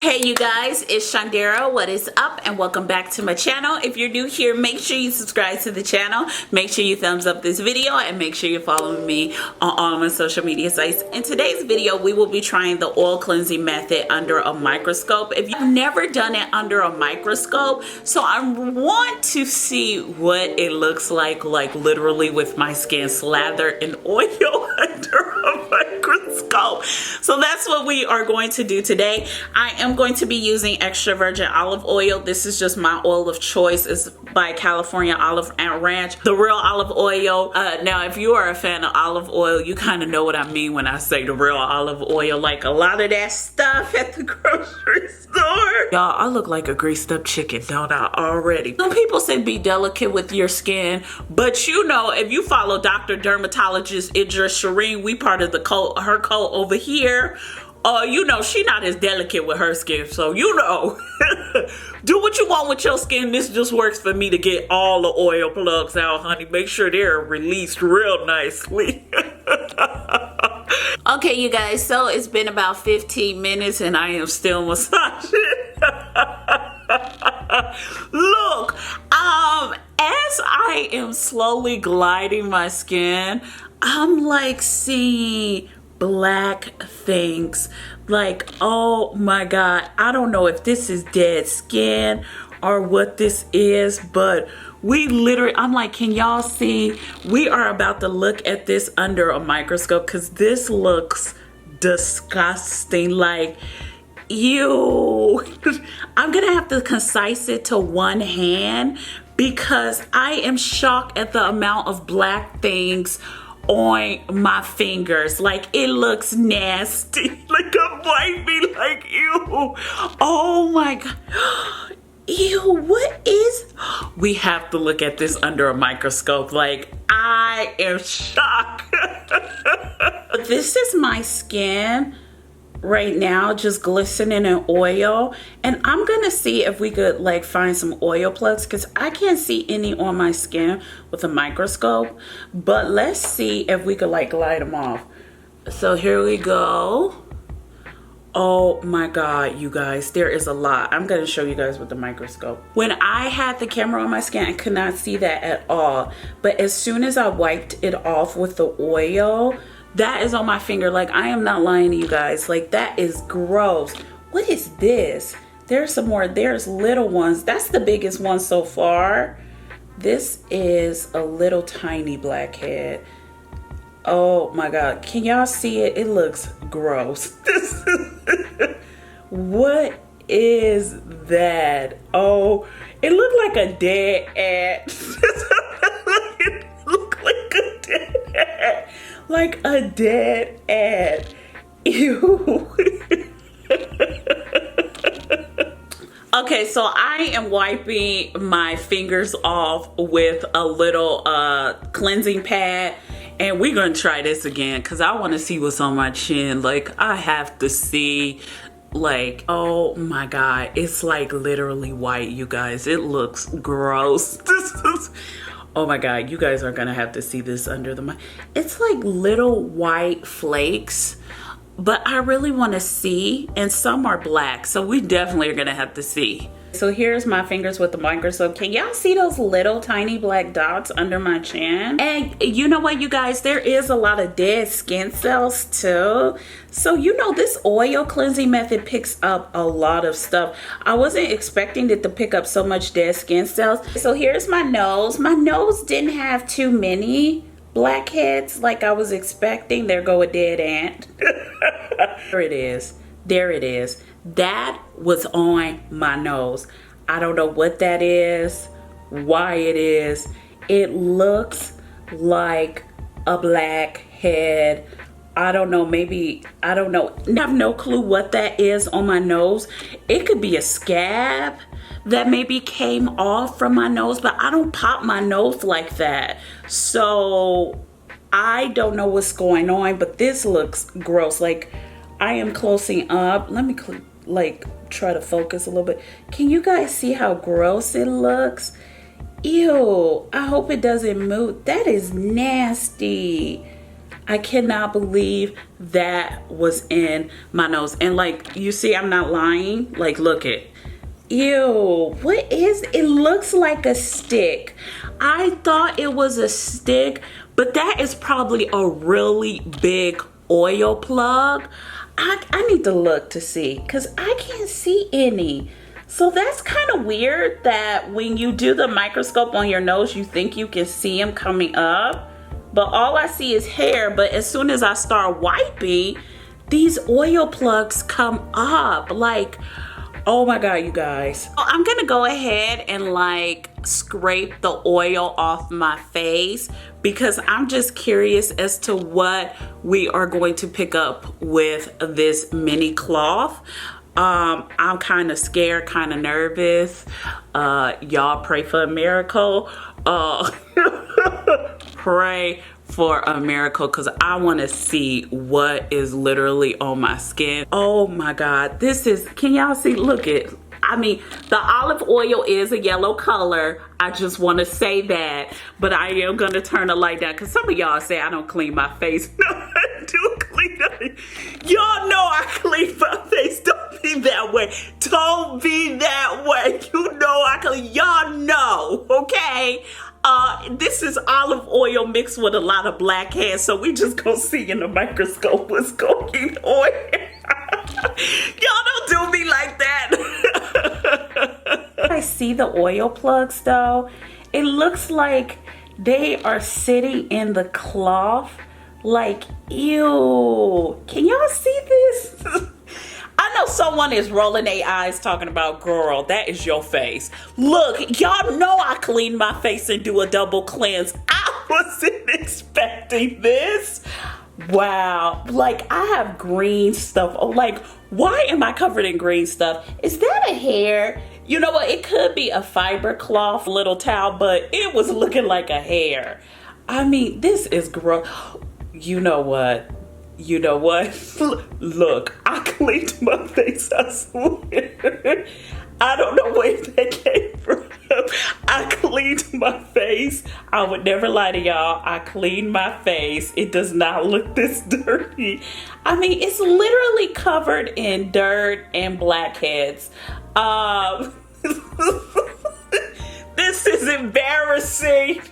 Hey you guys, it's Shundara. What is up and welcome back to my channel. If you're new here, make sure you subscribe to the channel. Make sure you thumbs up this video and make sure you're following me on all my social media sites. In today's video, we will be trying the oil cleansing method under a microscope. If you've never done it under a microscope, so I want to see what it looks like literally with my skin slathered in oil under a microscope. So that's what we are going to do today. I am going to be using extra virgin olive oil. This is just my oil of choice. It's by California Olive and Ranch, the real olive oil. Now, if you are a fan of olive oil, you kind of know what I mean when I say the real olive oil. Like a lot of that stuff at the grocery store. Y'all, I look like a greased up chicken, don't I already? Some people say be delicate with your skin, but you know, if you follow Dr. Dermatologist Idris Shireen, we part of the cult, her cult over here. You know, she not as delicate with her skin, so you know, do what you want with your skin. This just works for me to get all the oil plugs out, honey. Make sure they're released real nicely. Okay, you guys, so it's been about 15 minutes and I am still massaging. Look, as I am slowly gliding my skin, I'm like seeing black things. Like, oh my god, I don't know if this is dead skin or what this is, but we literally, I'm like, can y'all see? We are about to look at this under a microscope because this looks disgusting. Like, ew. I'm gonna have to concise it to one hand because I am shocked at the amount of black things on my fingers. Like, it looks nasty. Like a bite me, like, ew. Oh my god. Ew, what is? We have to look at this under a microscope. Like, I am shocked. This is my skin right now, just glistening in oil, and I'm gonna see if we could like find some oil plugs because I can't see any on my skin with a microscope, but let's see if we could like glide them off. So here we go. Oh my god, you guys, there is a lot. I'm gonna show you guys with the microscope. When I had the camera on my skin, I could not see that at all, but as soon as I wiped it off with the oil, that is on my finger. Like, I am not lying to you guys. Like, that is gross. What is this? There's some more. There's little ones. That's the biggest one so far. This is a little tiny blackhead. Oh my god. Can y'all see it? It looks gross. What is that? Oh, it looked like a dead ant. It looked like a dead ant. Like a dead ant. Ew. Okay, so I am wiping my fingers off with a little cleansing pad, and we're gonna try this again because I want to see what's on my chin. Like, I have to see. Like, oh my god, it's like literally white, you guys. It looks gross. This is, oh my god, you guys are gonna have to see this under the mic. It's like little white flakes, but I really want to see, and some are black, so we definitely are gonna have to see. So here's my fingers with the microscope. Can y'all see those little tiny black dots under my chin? And you know what, you guys, there is a lot of dead skin cells too. So you know, this oil cleansing method picks up a lot of stuff. I wasn't expecting it to pick up so much dead skin cells. So here's my nose. My nose didn't have too many blackheads like I was expecting. There go a dead ant. There it is. There it is. That was on my nose. I don't know what that is, why it is. It looks like a blackhead. I don't know, maybe, I don't know. I have no clue what that is on my nose. It could be a scab that maybe came off from my nose, but I don't pop my nose like that. So I don't know what's going on, but this looks gross. Like, I am closing up. Let me like try to focus a little bit. Can you guys see how gross it looks? Ew, I hope it doesn't move. That is nasty. I cannot believe that was in my nose. And like, you see, I'm not lying. Like, look it. Ew, what is, it looks like a stick. I thought it was a stick, but that is probably a really big oil plug. I need to look to see, because I can't see any. So that's kind of weird that when you do the microscope on your nose, you think you can see them coming up, but all I see is hair. But as soon as I start wiping, these oil plugs come up. Like, oh my God, you guys. I'm gonna go ahead and like scrape the oil off my face, because I'm just curious as to what we are going to pick up with this mini cloth. I'm kind of scared, kind of nervous. Y'all pray for a miracle. Pray for a miracle, because I want to see what is literally on my skin. Oh my God, this is, can y'all see? Look at, I mean, the olive oil is a yellow color. I just want to say that, but I am going to turn the light down, because some of y'all say I don't clean my face. No, I do clean it. Y'all know I clean my face. Don't be that way. Don't be that way. You know I clean. Y'all know, okay? This is olive oil mixed with a lot of blackheads, so we just gonna see in the microscope what's going on. Y'all don't do me like that. I see the oil plugs though. It looks like they are sitting in the cloth. Like, ew. Can y'all see this? I know someone is rolling their eyes talking about, girl, that is your face. Look, y'all know I clean my face and do a double cleanse. I wasn't expecting this. Wow. Like, I have green stuff. Oh, like, why am I covered in green stuff? Is that a hair? You know what? It could be a fiber cloth little towel, but it was looking like a hair. I mean, this is gross. You know what? You know what? Look, I cleaned my face, I swear. I don't know where that came from. I cleaned my face. I would never lie to y'all. I cleaned my face. It does not look this dirty. I mean, it's literally covered in dirt and blackheads. This is embarrassing.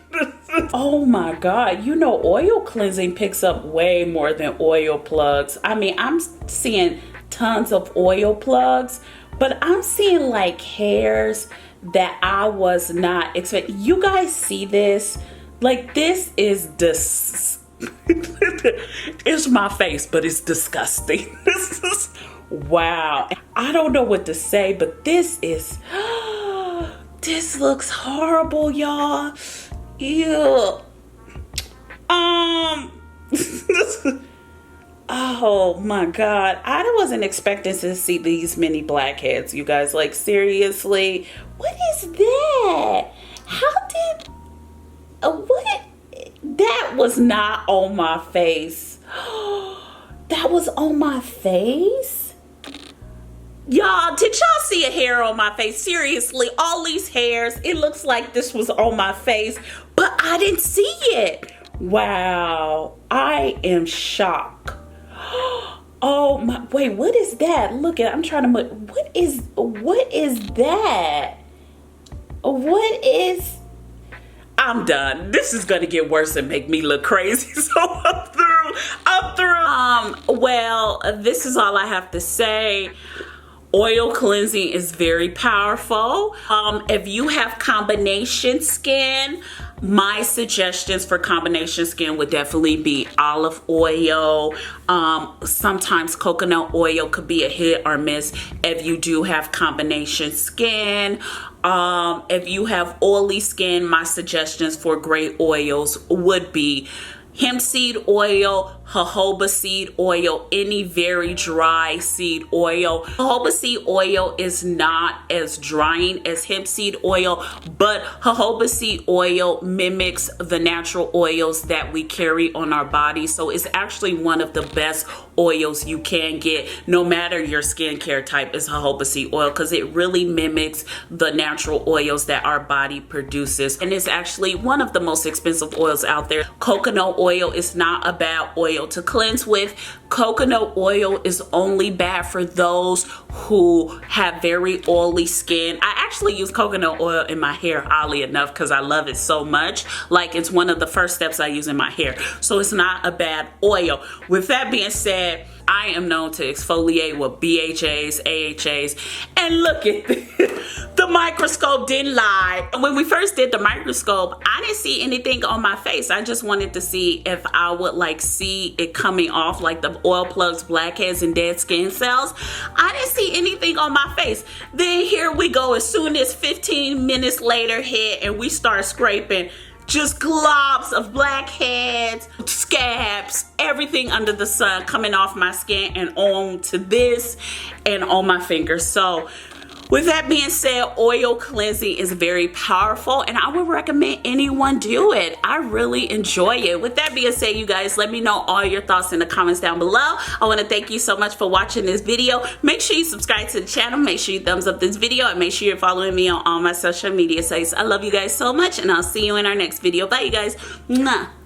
Oh my God, you know, oil cleansing picks up way more than oil plugs. I mean, I'm seeing tons of oil plugs, but I'm seeing like hairs that I was not expecting. You guys see this? Like, this is it's my face, but it's disgusting. This is, wow. I don't know what to say, but this is, this looks horrible, y'all. Ew. Oh my God. I wasn't expecting to see these many blackheads, you guys. Like, seriously. What is that? How did, what? That was not on my face. That was on my face? Y'all, did y'all see a hair on my face? Seriously, all these hairs, it looks like this was on my face, but I didn't see it. Wow, I am shocked. Oh my, wait, what is that? Look at, I'm trying to, what is that? What is, I'm done. This is gonna get worse and make me look crazy. So I'm through. Well, this is all I have to say. Oil cleansing is very powerful. If you have combination skin, my suggestions for combination skin would definitely be olive oil. Sometimes coconut oil could be a hit or miss if you do have combination skin. If you have oily skin, my suggestions for great oils would be hemp seed oil, jojoba seed oil, any very dry seed oil. Jojoba seed oil is not as drying as hemp seed oil, but jojoba seed oil mimics the natural oils that we carry on our body. So it's actually one of the best oils you can get, no matter your skincare type, is jojoba seed oil, because it really mimics the natural oils that our body produces. And it's actually one of the most expensive oils out there. Coconut oil is not a bad oil oil. To cleanse with coconut oil is only bad for those who have very oily skin. I actually use coconut oil in my hair, oddly enough, because I love it so much. Like, it's one of the first steps I use in my hair. So it's not a bad oil. With that being said, I am known to exfoliate with BHAs, AHAs, and look at this. The microscope didn't lie. When we first did the microscope, I didn't see anything on my face. I just wanted to see if I would like see it coming off, like the oil plugs, blackheads, and dead skin cells. I didn't see anything on my face. Then here we go. As soon as 15 minutes later hit and we start scraping, just globs of blackheads, scabs, everything under the sun coming off my skin and on to this and on my fingers. So with that being said, oil cleansing is very powerful and I would recommend anyone do it. I really enjoy it. With that being said, you guys, let me know all your thoughts in the comments down below. I want to thank you so much for watching this video. Make sure you subscribe to the channel. Make sure you thumbs up this video and make sure you're following me on all my social media sites. I love you guys so much and I'll see you in our next video. Bye, you guys. Mwah.